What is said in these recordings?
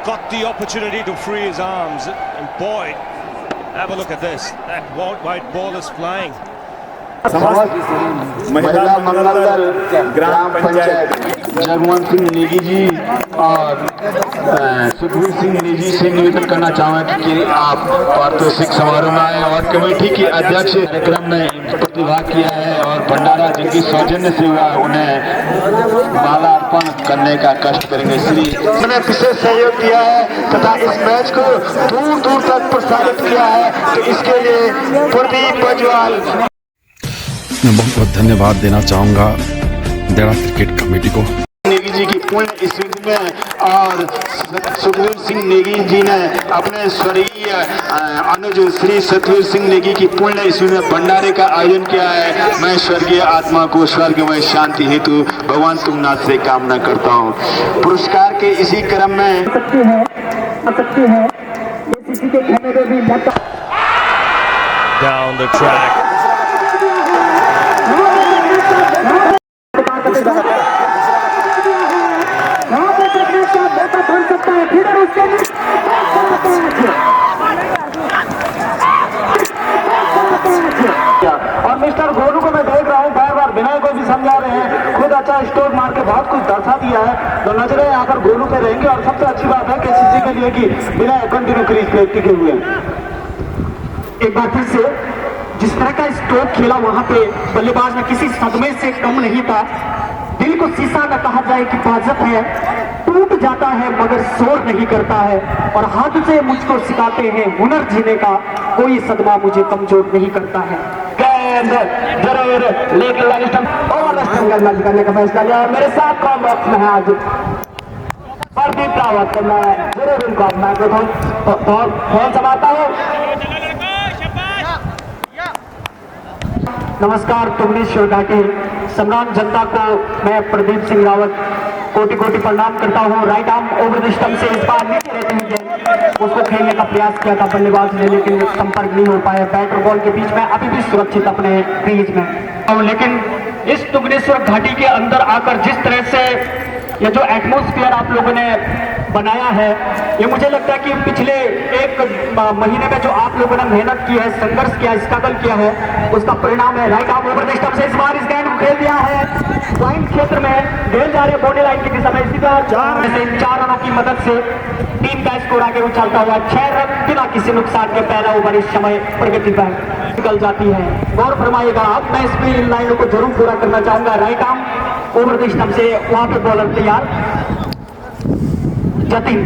got the opportunity to free his arms, and boy, have a look at this. That white ball is flying. महिला मंगल दल ग्राम पंचायत जगवंत सिंह नेगी जी और सुखवीर सिंह नेगी से निवेदन करना चाहूँगा कि आप पारितोषिक समारोह में आए और कमेटी के अध्यक्ष कार्यक्रम में प्रतिभाग किया है और भंडारा जिनकी सौजन्य से हुआ उन्हें माला अर्पण करने का कष्ट करेंगे। श्री उन्होंने विशेष सहयोग दिया है तथा इस मैच को दूर दूर तक प्रसारित किया है, तो इसके लिए प्रदीप बजवाल मैं बहुत बहुत धन्यवाद देना चाहूँगा देड़ा क्रिकेट कमेटी को। नेगी जी की पुण्य स्मृति में और सुखवीर सिंह नेगी जी ने अपने स्वर्गीय अनुज श्री सतवीर सिंह नेगी की पुण्य स्मृति में भंडारे का आयोजन किया है। मैं स्वर्गीय आत्मा को स्वर्ग में शांति हेतु भगवान तुंगनाथ से कामना करता हूँ। पुरस्कार के इसी क्रम में Down the track. और मिस्टर गोलू को मैं देख रहा हूँ बार बार विनय को भी समझा रहे हैं, खुद अच्छा स्टोर मार के बहुत कुछ दर्शा दिया है, तो नजरें यहाँ पर गोलू पे रहेंगे। और सबसे अच्छी बात है केसीसी के लिए कि विनय कंटिन्यू क्रीज पे टिके हुए हैं। एक बार फिर से जिस तरह का स्ट्रोक खेला वहां पे बल्लेबाज में किसी सदमे से कम नहीं था। दिल को शीशा न कहा जाए कि बाजत है, टूट जाता है मगर शोर नहीं करता है, और हाथ से मुझको सिखाते हैं हुनर जीने का, कोई सदमा मुझे कमजोर नहीं करता है। जरूर लेकिन करने का फैसला लिया और मेरे साथ कॉम बॉक्स में है आज प्रदीप रावत। मैं जरूर इनको माइक्रोफोन फोन संभालता हूँ। नमस्कार तुंगनेश्वर घाटी सम्राट जनता को मैं प्रदीप सिंह रावत कोटि कोटि प्रणाम करता हूँ। Right arm over the stump से इस बार नीचे रहती हुई उसको खेलने का प्रयास किया था बल्लेबाज ने, लेकिन संपर्क नहीं हो पाया। बैट और बॉल के बीच में अभी भी सुरक्षित अपने क्रीज में। लेकिन इस तुंगनेश्वर घाटी के अंदर आकर जिस तरह से ये जो एटमॉस्फेयर आप लोगों ने बनाया है, ये मुझे लगता है कि पिछले एक महीने में जो आप लोगों ने मेहनत की है, संघर्ष किया, स्ट्रगल किया है, उसका परिणाम है। Right arm over the stump से इस बार इस गेंद को खेल दिया है पॉइंट क्षेत्र में, गेंद जा रहे बॉडी लाइन की दिशा में। इसी तरह 4 रनों की मदद से टीम का स्कोर आगे उछलता हुआ 6 रन बिना किसी नुकसान के पहला ओवर इस समय प्रगति पर निकल जाती है। गौर फरमाइएगा, अब मैं इसमें इन लाइनों को जरूर पूरा करना चाहूंगा। Right arm over the stump से वहां पे बॉलर तैयार जतिन,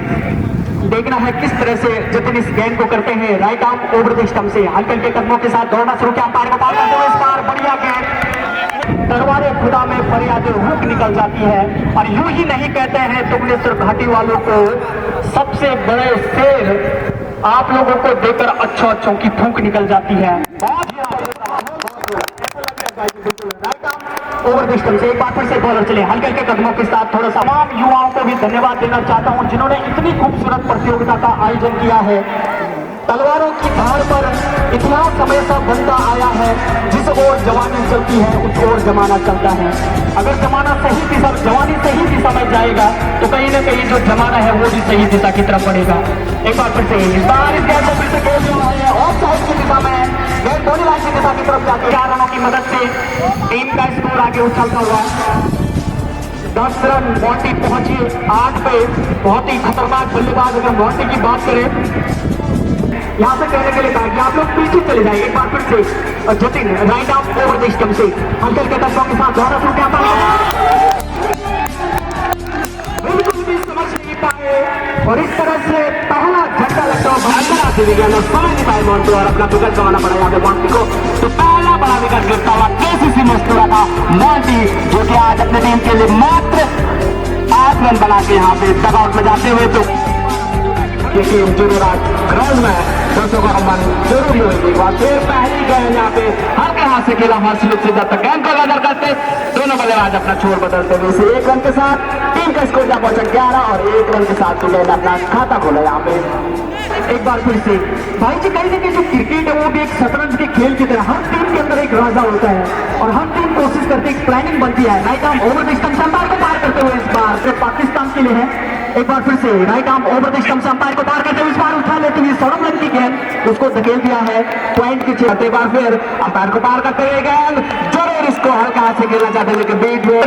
देखना है किस तरह से जतिन इस गेंद को करते हैं। Right arm over the stump से हल्के हल्के कदमों के साथ दौड़ना शुरू किया, पार को पार करते हुए इस बार बढ़िया गेंद दरबारे खुदा में फरियादे हुक निकल जाती है। और यूं ही नहीं कहते हैं तुंगनेश्वर घाटी वालों को सबसे बड़े शेर आप लोगों को देकर अच्छों की फूंक निकल जाती है। ओवर द स्टंप से एक बार फिर से बॉलर चले हल्के हल्के कदमों के साथ। थोड़ा सा तमाम युवाओं को भी धन्यवाद देना चाहता हूं जिन्होंने इतनी खूबसूरत प्रतियोगिता का आयोजन किया है। तलवारों की धार पर इतिहास हमेशा बनता आया है, जिस ओर जवानी चलती है उस ओर जमाना चलता है। अगर जमाना सही दिशा, जवानी सही दिशा में जाएगा तो कहीं ना कहीं जो जमाना है वो भी सही दिशा की तरफ बढ़ेगा। एक बार फिर से इस बार इस गेंद को फिर से खेल रहा है ऑफ साइड की दिशा में, गेंद बॉडी लाइन की दिशा की तरफ जाती है। 4 रनों की मदद से टीम का स्कोर आगे उछलता हुआ 10 रन मॉन्टी पहुंची 8 पे। बहुत ही खतरनाक बल्लेबाज अगर मॉन्टी की बात करें, यहाँ से कहने के लिए कहा कि आप लोग पीछे चले जाए। एक बार फिर से और Jatin right arm over the stump से हल्के हल्के कदमों के साथ दौड़ा शुरू किया, बिल्कुल भी समझ नहीं पाए और इस तरह से पहला झटका लगता हुआ समझ नहीं पाए मॉन्टी और अपना विकेट गंवाना पड़ा यहाँ पे मॉन्टी को। तो पहला बड़ा विकेट गिरता हुआ केसीसी मस्तूरा था मॉन्टी, जो कि आज अपने टीम के लिए मात्र 8 रन बना के यहाँ पे डगआउट में जाते हुए। तो लेकिन जरूर आज ग्राउंड में दर्शकों का मन जरूरी होगी। फिर पहली गेंद यहाँ पे हल्के हाथ से खेला हर्षलुक से जब तक गेंद को गदर करते दोनों बल्लेबाज अपना छोर बदलते हुए इसे 1 रन के साथ टीम का स्कोर जहाँ पहुंचा 11 और 1 रन के साथ तो गेंद अपना खाता खोला यहाँ पे। एक बार फिर से भाई जी कहीं ना कहीं जो क्रिकेट है वो भी एक शतरंज के खेल की तरह हर टीम के अंदर एक राजा होता है और हर टीम कोशिश करती है, एक प्लानिंग बनती है। Right arm over the stump को पार करते हुए इस बार सिर्फ पाकिस्तान के लिए है एक बार फिर से right arm over the stump से अंपायर को पार करते हुए इस बार उठा लेते हुए सौरभ रन की गेंद उसको धकेल दिया है पॉइंट के चलते। एक बार फिर अंपायर को पार करते हुए गेंद जरूर इसको हल्का हाथ से खेलना चाहते लेकिन बीट में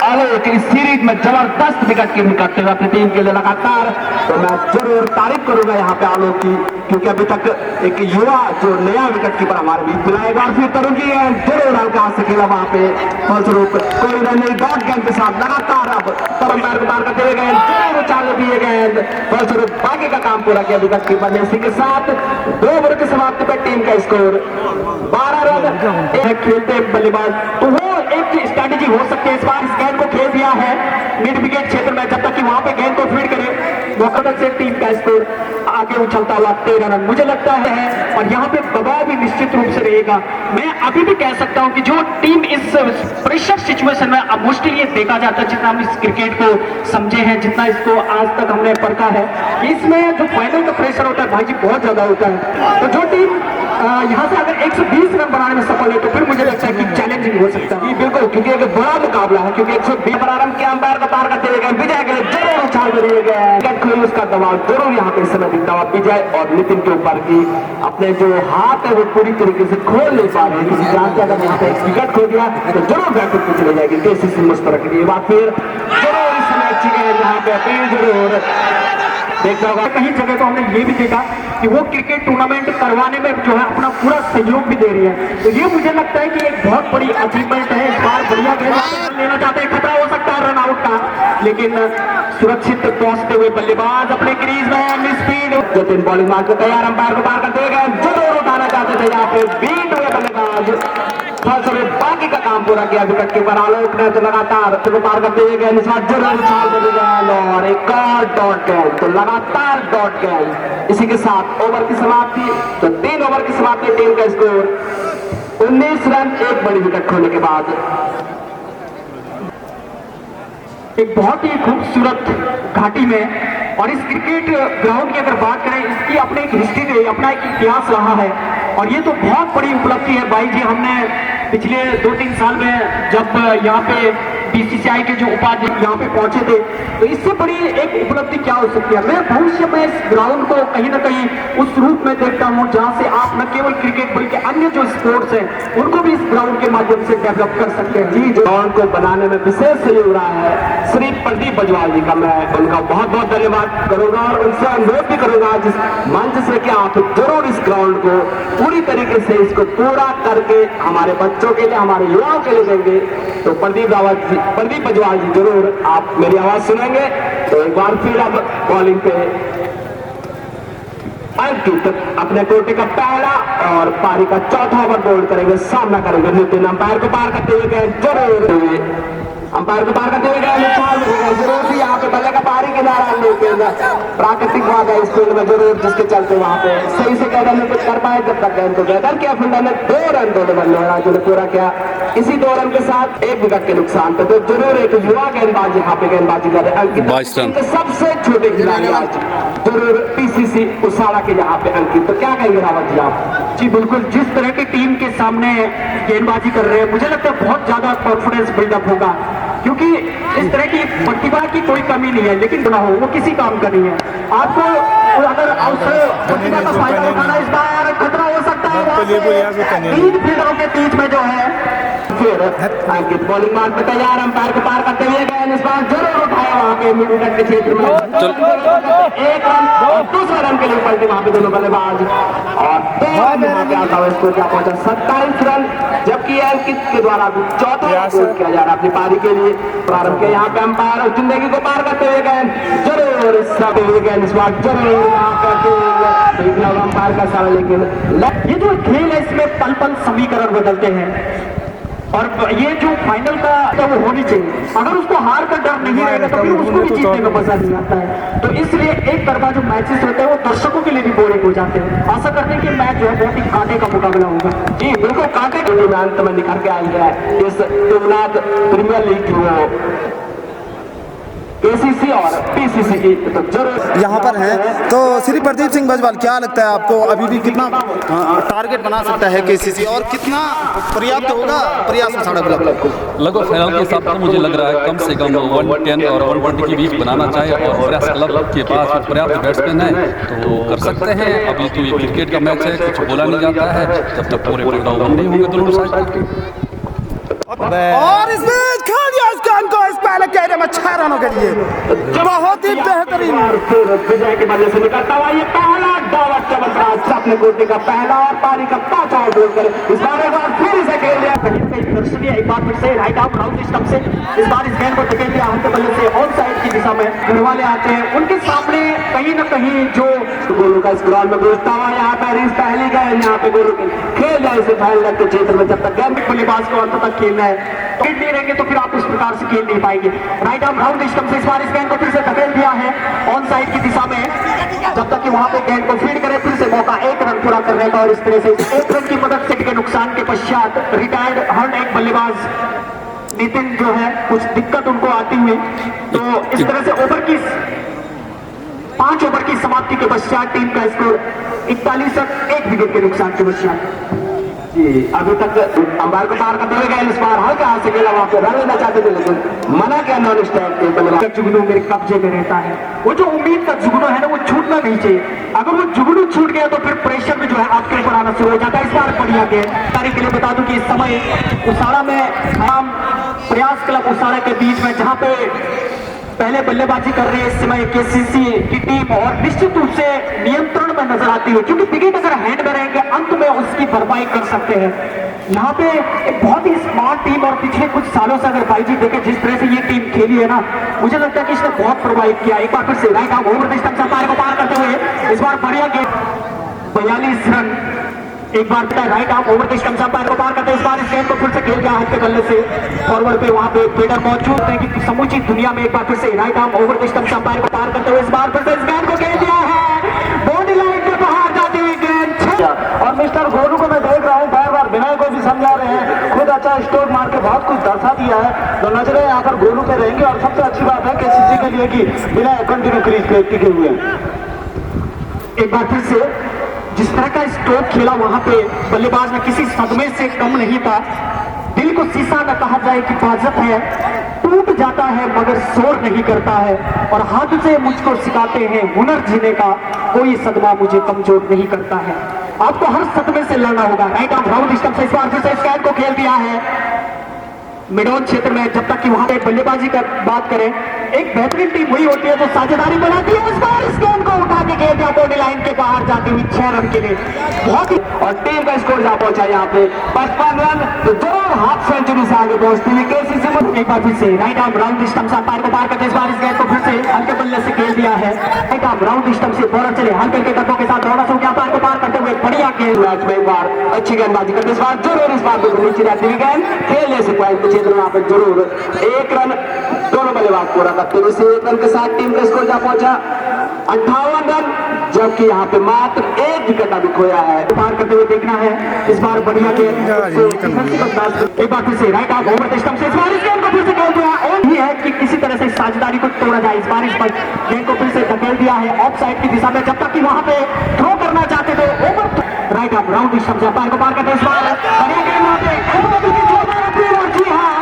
आलोक इस सीरीज में जबरदस्त विकेट कीपिंग करते हुए अपनी टीम के लिए लगातार। तो मैं जरूर तारीफ करूंगा यहाँ पे आलोक की, क्योंकि अभी तक एक युवा जो नया विकेट कीपर हमारे बीच मिला। एक बार फिर तरुण की जरूर हल्का हाथ से खेला वहां पे, फलस्वरूप कोई रन नहीं, डॉट गेंद के साथ लगातार अब तब अंपायर को पार करते हुए गेंद जरूर उछाल दिए गेंद, फलस्वरूप बाकी का काम पूरा किया विकेट कीपर ने। इसी के साथ 2 ओवर की समाप्ति पर टीम का स्कोर 12 रन। खेलते बल्लेबाज तो वो एक स्ट्रैटेजी हो सकती है, इस बार इस गेंद को खेल दिया है मिड विकेट क्षेत्र में, जब तक कि वहां पे गेंद को फीड करे मौका तक से टीम का स्कोर आगे उछलता हुआ 13 रन मुझे लगता है। और यहाँ पे दबाव भी निश्चित रूप से रहेगा। मैं अभी भी कह सकता हूँ कि जो टीम इस प्रेशर सिचुएशन में अब मोस्टली ये देखा जाता है, जितना हम इस क्रिकेट को समझे हैं, जितना इसको आज तक हमने परखा है, इसमें जो फाइनल का प्रेशर होता है भाई जी बहुत ज्यादा होता है। तो जो टीम यहाँ से अगर 120 रन बनाने में सफल है तो फिर मुझे लगता है कि चैलेंजिंग हो सकता है। बिल्कुल, क्योंकि एक बड़ा मुकाबला है, क्योंकि 120 रन के अंपायर को पार करते हुए विजय के लिए जरूर उछाल दिए गए, उसका दबाव जरूर यहाँ पे इस समय दिखता हुआ विजय और नितिन के ऊपर की अपने जो हाथ है वो पूरी तरीके से खोल नहीं पा रहे, किसी जान से अगर यहाँ पे एक विकेट खो दिया तो जरूर बैकअप पे चले जाएगी देसी से मुस्तरक की बात। फिर जरूर इस समय अच्छी गेंद यहाँ पे अपील जरूर देखना होगा। कहीं जगह तो हमने ये भी देखा कि वो क्रिकेट टूर्नामेंट करवाने में जो है अपना पूरा सहयोग भी दे रही है, तो ये मुझे लगता है कि एक बहुत बड़ी अचीवमेंट है। इस बार बढ़िया गेंद लेना चाहते हैं, खतरा हो सकता है रन आउट का, लेकिन सुरक्षित पहुंचते हुए बल्लेबाज अपने क्रीज में स्पीड जतिन बॉलिंग मार के तैयार, अंपायर को पार करते हुए जरूर उठाना चाहते थे यहाँ पे बीट हुए बल्लेबाज, फलस्वरूप बाकी का काम पूरा किया विकेट कीपर आलोक ने। तो लगातार पार करते हुए गेंद जरूर उछाल दे गेंद और एक और डॉट गेंद, तो लगातार डॉट गेंद। इसी के साथ ओवर की समाप्ति, तो 3 ओवर की समाप्ति, टीम का स्कोर 19 रन एक बड़ी विकेट खोने के बाद। एक बहुत ही खूबसूरत घाटी में और इस क्रिकेट ग्राउंड की अगर बात करें, इसकी अपनी एक हिस्ट्री रही, अपना एक इतिहास रहा है और ये तो बहुत बड़ी उपलब्धि है भाई जी। हमने पिछले 2-3 साल में जब यहाँ पे बीसीसीआई के जो उपाध्यक्ष यहाँ पे पहुंचे थे, तो इससे बड़ी एक उपलब्धि क्या हो सकती है। मैं भविष्य में इस ग्राउंड को कहीं ना कहीं उस रूप में देखता हूँ जहाँ से आप न केवल क्रिकेट बल्कि अन्य जो स्पोर्ट्स हैं उनको भी इस ग्राउंड के माध्यम से डेवलप कर सकते हैं। जी, जो ग्राउंड को बनाने में विशेष सहयोग रहा है श्री प्रदीप बजवाल जी का, मैं उनका बहुत बहुत धन्यवाद करूंगा और उनसे अनुरोध भी करूंगा जिस मंच से कि आप जरूर इस ग्राउंड को पूरी तरीके से इसको पूरा करके हमारे बच्चों के लिए, हमारे युवाओं के लिए देंगे। तो प्रदीप बजवाल जी जरूर आप मेरी आवाज सुनेंगे। तो एक बार फिर अब बॉलिंग पे अंकित अपने कोटे का पहला और पारी का चौथा ओवर बोल्ड करेंगे, सामना करेंगे नितिन। अंपायर को पार करते हुए गए जरूर, अंपायर को पार करते हुए गए जरूर भी यहाँ पे बल्ले का पारी किनारा, लेकिन प्राकृतिक बात है इस फील्ड में जरूर, जिसके चलते वहां पे सही से गैदर ने कुछ कर पाए। जब तक गेंद को गैदर किया फील्डर ने 2 रन दोनों बल्लेबाज ने पूरा किया। इसी 2 रन के साथ 1 विकेट के नुकसान पे, तो जरूर एक युवा गेंदबाज यहाँ पे गेंदबाजी कर रहे अंकित, सबसे छोटे खिलाड़ी आज जरूर पीसीसी उसाड़ा के यहाँ पे अंकित। तो क्या कहेंगे रावत जी आप? जी बिल्कुल, जिस तरह की टीम के सामने गेंदबाजी कर रहे हैं मुझे लगता है बहुत ज्यादा कॉन्फिडेंस बिल्डअप होगा, क्योंकि इस तरह की प्रतिभा की कोई कमी नहीं है, लेकिन ना हो वो किसी काम का नहीं है। आपको अगर अवसर प्रतिभा का फायदा उठाना, इस बार खतरा हो सकता है 3 फील्डरों के बीच में जो है। फिर अंकित बॉलिंग मार पे तैयार, अंपायर को पार करते हुए गए, इस बार जरूर उठाया वहां पे मिड विकेट के क्षेत्र में 1 रन और दूसरे रन के लिए पलटे वहां पे दोनों बल्लेबाज और 2 रन वहां पे आता हुआ स्कोर क्या पहुंचा 27 रन, जबकि अंकित के द्वारा चौथा स्कोर किया जा रहा है अपनी पारी के लिए। प्रारंभ के यहाँ पे अंपायर और जिंदगी को पार करते हुए गए जरूर इस बार जरूर अंपायर का सारा, लेकिन ये जो खेल है इसमें पल पल समीकरण बदलते हैं और ये जो फाइनल का तो वो होनी चाहिए। अगर उसको हार का डर नहीं रहेगा तो फिर उसको भी जीतने में मजा नहीं आता है। तो इसलिए एक तरफा जो मैचेस होते हैं वो दर्शकों के लिए भी बोरिंग हो जाते हैं। आशा करते हैं कि मैच जो है बहुत ही कांटे का मुकाबला होगा। जी बिल्कुल, कांटे के अंत में निखर के आई है इस तुलनाद प्रीमियर लीग की वो केसीसी और पीसीसी की तो जरूर यहाँ पर हैं। तो श्री प्रदीप सिंह बजवाल, क्या लगता है आपको अभी भी कितना टारगेट बना सकता है केसीसी और कितना पर्याप्त होगा प्रयास अखाड़ा क्लब? लगभग फाइनल के हिसाब से मुझे लग रहा है कम से कम 110 और 120 के बीच बनाना चाहिए और प्रयास क्लब के पास पर्याप्त बैट्समैन है तो कर सकते हैं। अभी तो ये क्रिकेट का मैच है, कुछ बोला नहीं जाता है जब तक पूरे ओवर नहीं होंगे दोनों साइड। और इस बीच खा दिया इस गेंद को इस पहले घेरे में 6 रनों के लिए, बहुत ही बेहतरीन। विजय के बल्ले से निकलता हुआ ये पहला डाव चमत्कार अपने कोटि का पहला और पारी का 5 आउट बोलकर इस बार एक बार फिर इसे खेल लिया। दर्शनीय एक बार फिर से राइट आउट राउंड स्टंप से इस बार इस गेंद को धकेल दिया हल्के बल्ले से ऑन साइड की दिशा में। घर वाले आते हैं उनके सामने कहीं न कहीं जो गोलू का इस ग्राउंड में गुजरता हुआ यहाँ पर इस पहली गेंद यहाँ पे गोलू खेल जाए इसे फैल के क्षेत्र में। जब तक गेंद बल्लेबाज को अंत तक खेलना है फील्ड नहीं रहेंगे तो फिर आप उस प्रकार से खेल नहीं पाएंगे। राइट आर्म राउंड स्टंप से इस बार इस गेंद को फिर से धकेल दिया है ऑन साइड की दिशा में। जब तक कि वहां पे गेंद को फीड करे फिर से मौका 1 रन पूरा करने का और इस तरह से 1 रन की मदद से के नुकसान के पश्चात रिटायर्ड हर एक बल्लेबाज नितिन जो है कुछ दिक्कत उनको आती हुई तो इस तरह से ओवर की 5 ओवर की समाप्ति के पश्चात टीम का स्कोर 41 रन 1 विकेट के नुकसान के पश्चात। जी अभी तक अंपायर को पार करते हुए गए इस बार हल्का हाथ से खेला वहां पे रन लेना चाहते थे लेकिन मना किया नॉन स्ट्राइक के बल्लेबाज। जुगनू मेरे कब्जे में रहता है, वो जो उम्मीद का जुगनू है ना वो छूटना नहीं चाहिए। अगर वो जुगनू छूट गया तो फिर प्रेशर में जो है आपके ऊपर आना शुरू हो जाता है। इस बार बढ़िया गेंद तारीख के लिए बता दूं कि इस समय उसाड़ा में हम प्रयास क्लब उसाड़ा के बीच में जहां पे पहले बल्लेबाजी कर रहे हैं इस समय केसीसी की टीम और निश्चित रूप से नियंत्रण में नजर आती है क्योंकि विकेट अगर हैंड में रहेंगे अंत में उसकी भरपाई कर सकते हैं। यहाँ पे एक बहुत ही स्मार्ट टीम और पिछले कुछ सालों से अगर भाई जी देखें जिस तरह से ये टीम खेली है ना मुझे लगता है कि इसने बहुत प्रभावित किया। एक बार फिर से right arm over the stump umpire को पार करते हुए इस बार बढ़िया गेंद 42 रन। एक बार right arm over the stump umpire को पार करते इस बार इस गेंद को फिर से खेल गया हाथ के बल्ले से फॉरवर्ड पे वहां पे फील्डर मौजूद है कि समूची दुनिया में एक बार फिर से right arm over the stump umpire को पार करते हुए इस बार फिर से इस गेंद को खेल दिया है बॉडी लाइन के बाहर जाती हुई गेंद। और मिस्टर गोलू को मैं देख रहा हूँ बार बार विनय को भी समझा रहे हैं, खुद अच्छा स्टोर मार के बहुत कुछ दर्शा दिया है तो नजरें यहाँ पर गोलू पे रहेंगे। और सबसे अच्छी बात है केसीसी के लिए कि विनय कंटिन्यू क्रीज पे टिके हुए हैं। एक बार फिर से जिस तरह का स्ट्रोक खेला वहां पे बल्लेबाज में किसी सदमे से कम नहीं था। दिल को शीशा न कहा जाए कि बाजत है, टूट जाता है मगर शोर नहीं करता है और हाथ से मुझको सिखाते हैं हुनर जीने का, कोई सदमा मुझे कमजोर नहीं करता है। आपको हर सदमे से लड़ना होगा। राइट आर्म राउंड स्टंप से इस बार फिर से इस गेंद को खेल दिया है मिडॉन क्षेत्र में। जब तक कि वहां पे बल्लेबाजी का बात करें एक बेहतरीन टीम हुई होती है तो साझेदारी बनाती है। इस बार इस गेंद को उठा के खेल दिया बॉडी लाइन के बाहर जाती हुई 6 रन के लिए बहुत ही और टीम का स्कोर जहां पहुंचा यहाँ पे 55 रन तो जरूर हाफ सेंचुरी से आगे पहुंचती है केसीसी में। एक बार फिर से right arm round stump umpire को पार करते इस बार इस गेंद को फिर से हल्के बल्ले से खेल दिया है। राइट आर्म राउंड स्टंप से बॉलर चले हल्के के कदमों के साथ दौड़ा सो अंपायर को पार करते हुए बढ़िया गेंद मैच में एक बार अच्छी गेंदबाजी करते इस बार जरूर इस बार नीचे रहती हुई गेंद खेलने से पॉइंट के क्षेत्र में पे जरूर 1 रन दोनों बल्लेबाज पूरा करते हुए 1 रन के साथ टीम का स्कोर जा पहुंचा 58 रन जबकि यहाँ पे मात्र 1 विकेट अभी खोया है। पार करते हुए देखना है इस बार बढ़िया गेंद एक बार फिर से right arm over the stump से इस बार इस गेंद को फिर से खेल दिया और ये है कि किसी तरह से साझेदारी को तोड़ा जाए। इस बार गेंद को फिर से धकेल दिया है ऑफ साइड की दिशा में जब तक कि वहां पे थ्रो करना चाहते थे over right arm round stump से अंपायर को पार करते इस बार बढ़िया गेंद वहां पे जी हाँ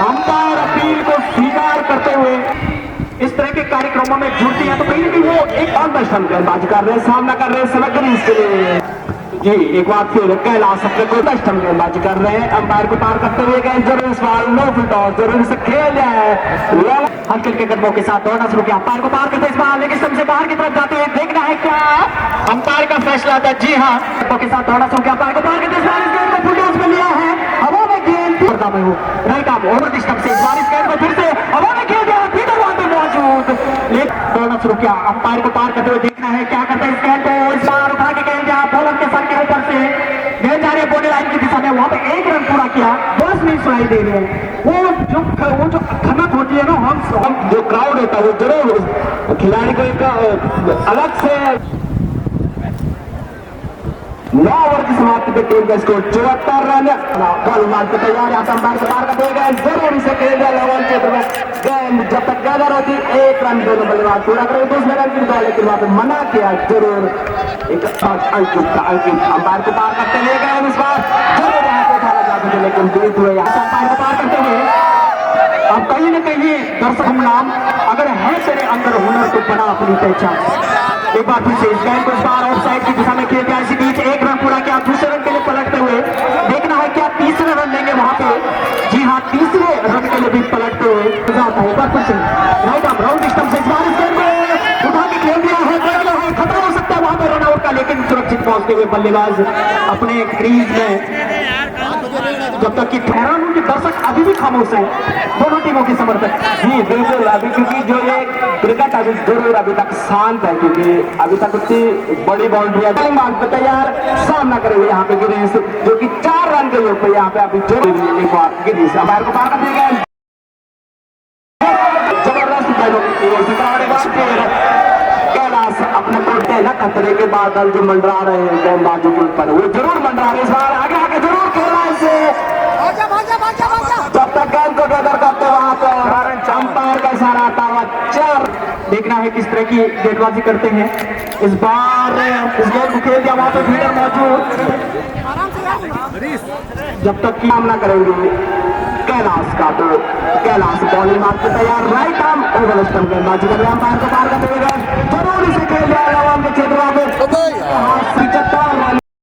अंपायर अपील को स्वीकार करते हुए इस तरह के कार्यक्रमों में जुड़ती है तो कहीं ना कहीं वो एक ऑन द स्टंप गेंदबाजी कर रहे हैं सामना कर रहे हैं समग्र इसके लिए जी एक बार फिर कैलाश अपने को स्टंप गेंदबाजी कर रहे हैं अंपायर को पार करते हुए गेंद जरूर इस बार नो फुल टॉस जरूर से खेल जाए हल्के के कदमों के साथ दौड़ना शुरू किया अंपायर को पार करते इस बार लेकिन स्टंप से बाहर की तरफ जाते हुए देखना है क्या अंपायर का फैसला था। जी हाँ के साथ दौड़ना शुरू किया अंपायर को पार करते इस बार इस गेंद को फुल टॉस में लिया है हवा में गेंद में हो right arm over the stump से इस बार इस गेंद को फिर से हवा में खेल दिया फील्डर वहां पे मौजूद लेकिन दौड़ना शुरू किया अंपायर को पार करते हुए देखना है क्या करता है इस गेंद को इस बार उठा के गेंद जहां बॉलर के सर के ऊपर से गेंद जा रही है बॉडी लाइन की दिशा में वहां पे 1 रन पूरा किया 10 नहीं सुनाई दे रहे हैं। वो जो खनक होती है ना हम जो क्राउड होता है वो जरूर खिलाड़ी को एक अलग से 9 ओवर की समाप्ति पे टीम का स्कोर 74 रन। बॉल मारते तैयार, यहाँ अंपायर से बाहर का देगा, जरूर इसे खेल दिया लेवल क्षेत्र में। गेंद जब तक गैदर होती 1 रन दोनों बल्लेबाज पूरा करेंगे, दूसरे रन की बदौलत लेकिन वहां पे मना किया जरूर। एक अंकित अंपायर को पार करते ले गए, इस बार जरूर यहाँ पे उठाना चाहते थे लेकिन बीत हुए यहाँ से अंपायर को पार करते हुए। अब कहीं न कहीं दर्शक नाम अगर है तेरे अंदर हुनर तो बना अपनी पहचान। एक बार फिर से इस गेंद को इस बार ऑफ साइड की दिशा में खेल दिया, इसी बीच 1 रन पूरा किया। दूसरे रन के लिए पलटते हुए देखना है क्या तीसरे रन लेंगे वहां पे। जी हाँ, तीसरे रन के लिए भी पलटते हुए जाता है। एक बार फिर से राइट आर्म राउंड स्टंप से इस बार इस गेंद को उठा के खेल दिया है, खतरा हो सकता है वहां पे रन आउट का, लेकिन सुरक्षित पहुंचते हुए बल्लेबाज अपने क्रीज में। जब तक कि ठहरान उनके दर्शक अभी भी खामोश हैं, दोनों टीमों के समर्थक। जी बिल्कुल, अभी क्योंकि जो ये क्रिकेट अभी जरूर अभी तक शांत है, क्योंकि अभी तक उतनी बड़ी बाउंड्री पे तैयार सामना करेंगे यहाँ पे गिरीश, जो कि 4 रन के योग पे यहाँ पे अभी जरूर एक बार गिरीश अंपायर को पार कर देगा। जबरदस्त कैलाश अपने कोटे न खतरे के बादल जो मंडरा रहे हैं गेंदबाजों के ऊपर, वो जरूर मंडरा रहे। इस बार आगे आगे जरूर खेलना है इसे, जब तक गेंद को गैदर करते वहां पर अंपायर का इशारा आता हुआ 4। देखना है किस तरह की गेंदबाजी करते हैं। इस बार इस गेंद को खेल दिया, वहां पे फील्डर मौजूद, जब तक की सामना करेंगे कैलाश का, तो कैलाश बॉलिंग मारते तैयार, राइट आर्म ओवर स्टंप गेंदबाजी कर रहे हैं, अंपायर को पार